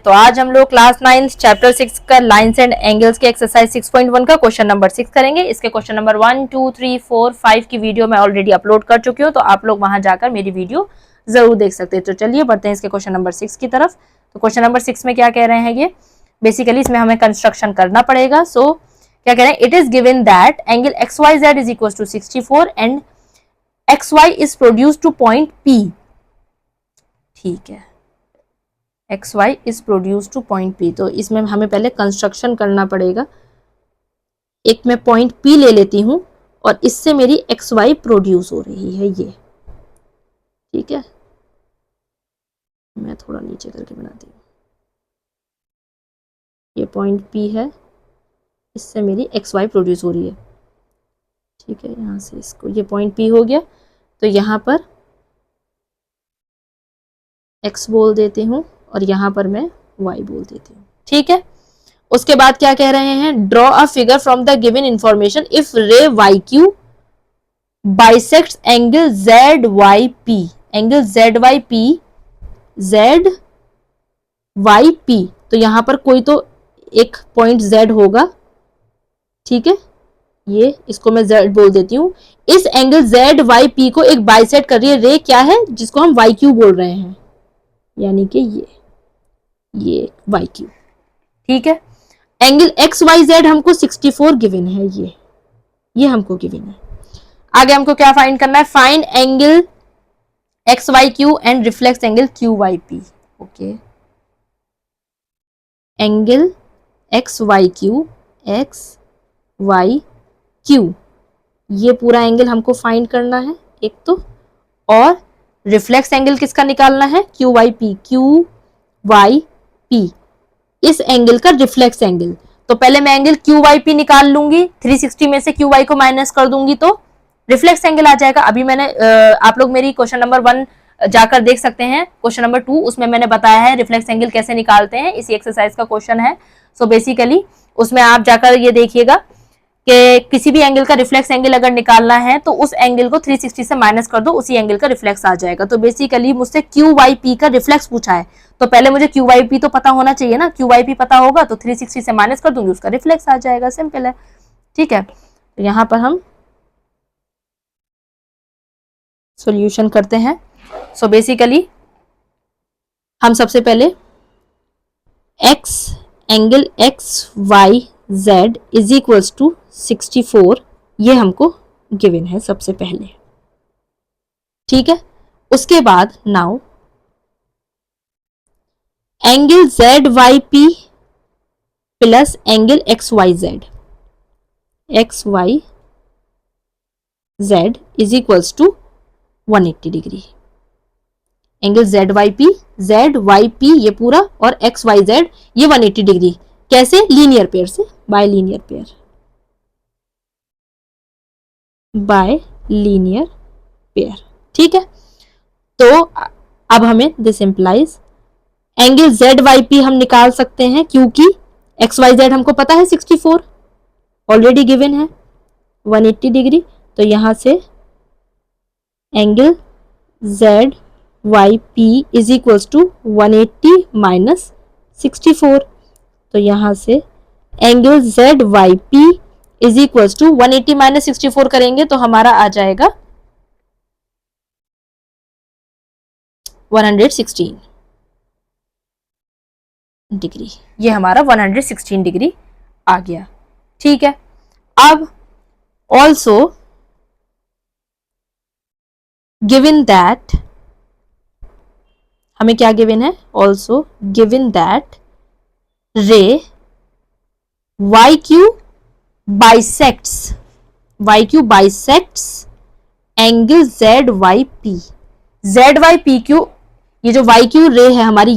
तो आज हम लोग क्लास 9 चैप्टर 6 का लाइन्स एंड एंगल्स के एक्सरसाइज 6.1 का क्वेश्चन नंबर 6 करेंगे। इसके क्वेश्चन नंबर 1, 2, 3, 4, 5 की वीडियो मैं ऑलरेडी अपलोड कर चुकी हूँ, तो आप लोग वहां जाकर मेरी वीडियो जरूर देख सकते हैं। तो चलिए बढ़ते हैं इसके क्वेश्चन नंबर 6 की तरफ। तो क्वेश्चन नंबर 6 में क्या कह रहे हैं, ये बेसिकली इसमें हमें कंस्ट्रक्शन करना पड़ेगा। सो क्या कह रहे हैं, it is given that angle XYZ is equal to 64 and XY is produced to point P। ठीक है, XY is produce to point P। तो इसमें हमें पहले कंस्ट्रक्शन करना पड़ेगा। एक मैं पॉइंट P ले लेती हूं और इससे मेरी XY प्रोड्यूस हो रही है, ये ठीक है। मैं थोड़ा नीचे करके बनाती हूँ। ये पॉइंट P है, इससे मेरी XY प्रोड्यूस हो रही है, ठीक है। यहाँ से इसको, ये पॉइंट P हो गया, तो यहाँ पर X बोल देती हूँ और यहाँ पर मैं Y बोल देती हूँ, ठीक है। उसके बाद क्या कह रहे हैं, draw a figure from the given information if रे YQ bisects angle ZYP। Angle ZYP, तो यहां पर कोई तो एक पॉइंट Z होगा, ठीक है। ये इसको मैं Z बोल देती हूँ। इस एंगल ZYP को एक बाइसेक्ट कर रही है रे, क्या है, जिसको हम YQ बोल रहे हैं, यानी कि ये YQ, ठीक है। एंगल XYZ हमको 64 गिवन है, ये हमको गिवन है। आगे हमको क्या फाइंड करना है, find angle XYQ and reflex angle QYP। Okay, angle XYQ ये पूरा एंगल हमको फाइंड करना है एक तो, और रिफ्लेक्स एंगल किसका निकालना है, QYP। इस एंगल का रिफ्लेक्स एंगल, तो पहले मैं एंगल QYP निकाल लूंगी, 360 में से QY को माइनस कर दूंगी तो रिफ्लेक्स एंगल आ जाएगा। अभी मैंने आप लोग मेरी क्वेश्चन नंबर 1 जाकर देख सकते हैं, क्वेश्चन नंबर 2 उसमें मैंने बताया है रिफ्लेक्स एंगल कैसे निकालते हैं, इसी एक्सरसाइज का क्वेश्चन है। सो बेसिकली उसमें आप जाकर ये देखिएगा कि किसी भी एंगल का रिफ्लेक्स एंगल अगर निकालना है तो उस एंगल को 360 से माइनस कर दो, उसी एंगल का रिफ्लेक्स आ जाएगा। तो बेसिकली मुझसे QYP का रिफ्लेक्स पूछा है, तो पहले मुझे QYP तो पता होना चाहिए ना, QYP पता होगा तो 360 से माइनस कर दूंगी, उसका रिफ्लेक्स आ जाएगा, सिंपल है, ठीक है। तो यहां पर हम सॉल्यूशन करते हैं। सो बेसिकली हम सबसे पहले angle XYZ is equals to 64, ये हमको गिवन है सबसे पहले, ठीक है। उसके बाद now angle ZYP plus angle XYZ is equals to 180 degree. Angle ZYP ये पूरा और XYZ ये 180 डिग्री, कैसे, लीनियर पेयर से, बाय लीनियर पेयर, ठीक है। तो अब हमें दिस इंप्लाइज एंगल ZYP हम निकाल सकते हैं, क्योंकि XYZ हमको पता है 64 ऑलरेडी गिवन है 180 डिग्री, तो यहां से angle ZYP is equals to 180 minus 64, तो यहां से angle ZYP is equals to 180 minus 64 करेंगे तो हमारा आ जाएगा 116 डिग्री, ये हमारा 116 डिग्री आ गया, ठीक है। अब ऑल्सो गिवन दैट, हमें क्या गिवन है, ऑल्सो गिवन दैट रे YQ बाइसेक्ट्स एंगल ZYP, ये जो YQ रे है हमारी,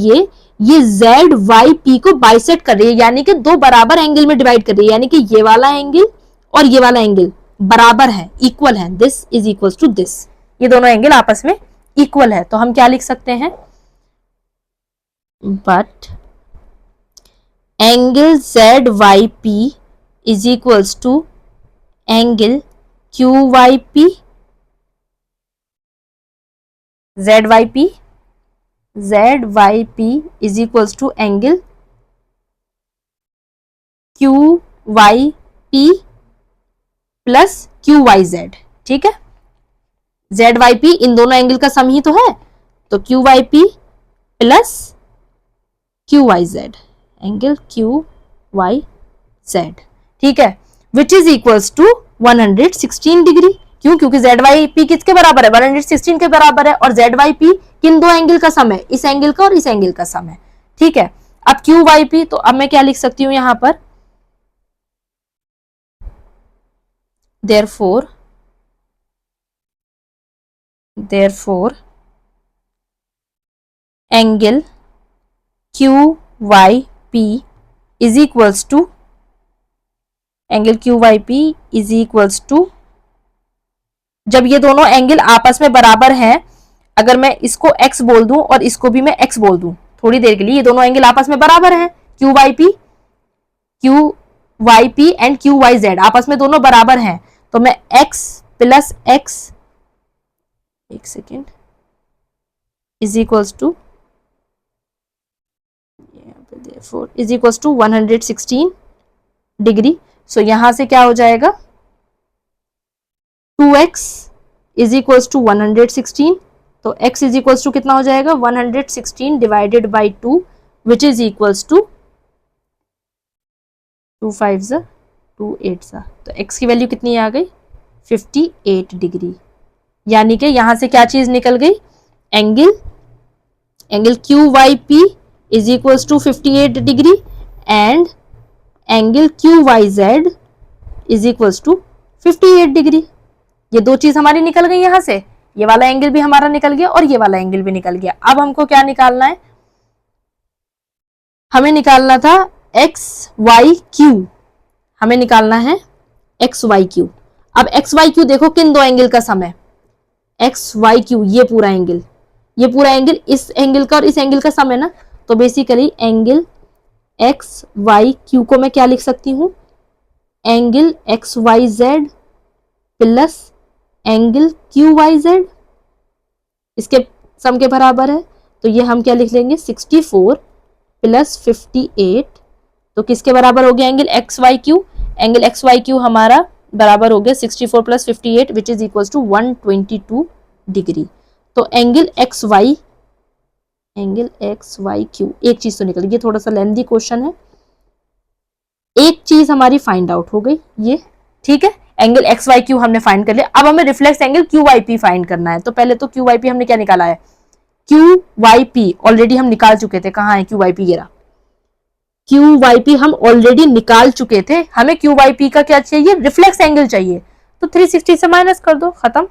ये ZYP को बाइसेक्ट कर रही है, यानी कि दो बराबर एंगल में डिवाइड कर रही है, यानी कि ये वाला एंगल और ये वाला एंगल बराबर है, इक्वल है, this is equal to this, ये दोनों एंगल आपस में इक्वल है। तो हम क्या लिख सकते हैं, but angle ZYP is equals to angle QYP, ZYP Z Y P is equals to angle Q Y P plus Q Y Z. ठीक है, जेड वाई पी इन दोनों एंगल का सम ही तो है, तो Q Y P plus Q Y Z, angle Q Y Z. ठीक है, which is equals to 116 degree. क्यों? क्योंकि जेड वाई पी किसके बराबर है? 116 के बराबर है, और जेड वाई पी किन दो एंगल का सम है? इस एंगल का और इस एंगल का सम है। ठीक है, अब क्यू वाई पी, तो अब मैं क्या लिख सकती हूं यहां पर, therefore angle Q Y P is equals to, angle Q Y P is equals to, जब ये दोनों एंगल आपस में बराबर हैं, अगर मैं इसको x बोल दूं और इसको भी मैं x बोल दूं थोड़ी देर के लिए, ये दोनों एंगल आपस में बराबर हैं, Q Y P and Q Y Z आपस में दोनों बराबर हैं, तो मैं x प्लस x, एक second, is equals to, is equals to 116 degree. So यहां से क्या हो जाएगा, 2x इज इक्वल्स टू 116, तो x इज इक्वल्स टू कितना हो जाएगा, 116 divided by 2, which is equals to 2 5 2 8, तो x की वैल्यू कितनी आ गई, 58 डिग्री। यानी कि यहां से क्या चीज निकल गई, angle Q Y P is equals to 58 degree and angle Q Y Z is equals to 58 degree. ये दो चीज हमारी निकल गई यहां से, ये वाला एंगल भी हमारा निकल गया और ये वाला एंगल भी निकल गया। अब हमको क्या निकालना है, हमें निकालना था एक्स वाई क्यू, हमें निकालना है एक्स वाई क्यू। अब एक्स वाई क्यू देखो किन दो एंगल का सम है, एक्स वाई क्यू, ये पूरा एंगल इस एंगल का और इस एंगल का सम है ना, तो basically angle X Y Q को मैं क्या लिख सकती हूं, angle X Y Z plus angle Q Y Z, इसके सम के बराबर है, तो ये हम क्या लिख लेंगे, 64 प्लस 58, तो किसके बराबर हो गया, angle X Y Q, angle X Y Q हमारा बराबर हो गया 64 plus 58 which is equal to 122 degree. तो एंगल एक्स वाई क्यू, एक चीज तो निकल गई, थोड़ा सा लेंथी क्वेश्चन है, एक चीज हमारी फाइंड आउट हो गई ये। ठीक है, एंगल एक्स वाई क्यू हमने फाइंड कर लिया, अब हमें reflex angle Q Y P find करना है। तो पहले तो क्यू वाई पी हमने क्या निकाला है, क्यू वाई पी ऑलरेडी हम निकाल चुके थे, कहाँ है क्यू वाई पी, गिरा, क्यू वाई पी हम ऑलरेडी निकाल चुके थे, हमें क्यू वाई पी का क्या चाहिए, रिफ्लेक्स एंगल चाहिए, तो 360 से माइनस कर दो, खत्म।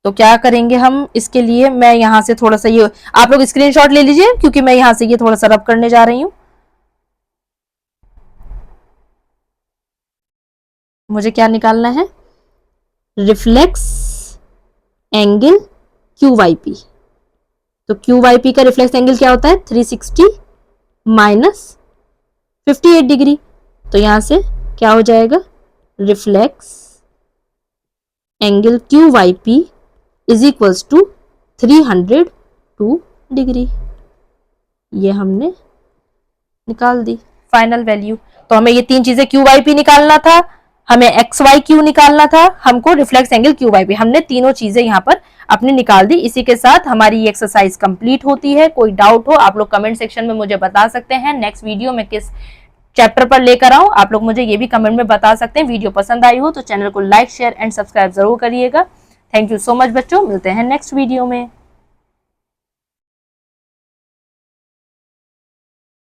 तो क्या करेंगे हम इसके लिए, मैं यहां से थोड़ा सा ये आप लोग स्क्रीनशॉट ले लीजिए, क्योंकि मैं यहां से ये थोड़ा सा रब करने जा रही हूं। मुझे क्या निकालना है, reflex angle Q Y P, तो क्यू वाई पी का रिफ्लेक्स एंगल क्या होता है, 360 माइनस 58 डिग्री, तो यहां से क्या हो जाएगा, reflex angle Q Y P is equals to 302 degree. ये हमने निकाल दी फाइनल वैल्यू। तो हमें ये तीन चीजें क्यू वाई पी निकालना था, हमें एक्स वाई क्यू निकालना था, हमको reflex angle Q Y P, हमने तीनों चीजें यहाँ पर अपने निकाल दी। इसी के साथ हमारी ये एक्सरसाइज कंप्लीट होती है। कोई डाउट हो आप लोग कमेंट सेक्शन में मुझे बता सकते हैं, नेक्स्ट वीडियो में किस चैप्टर पर लेकर आऊं आप लोग मुझे ये भी कमेंट में बता सकते हैं। वीडियो पसंद आई हो तो चैनल को लाइक शेयर एंड सब्सक्राइब जरूर करिएगा। थैंक यू सो मच बच्चों, मिलते हैं नेक्स्ट वीडियो में।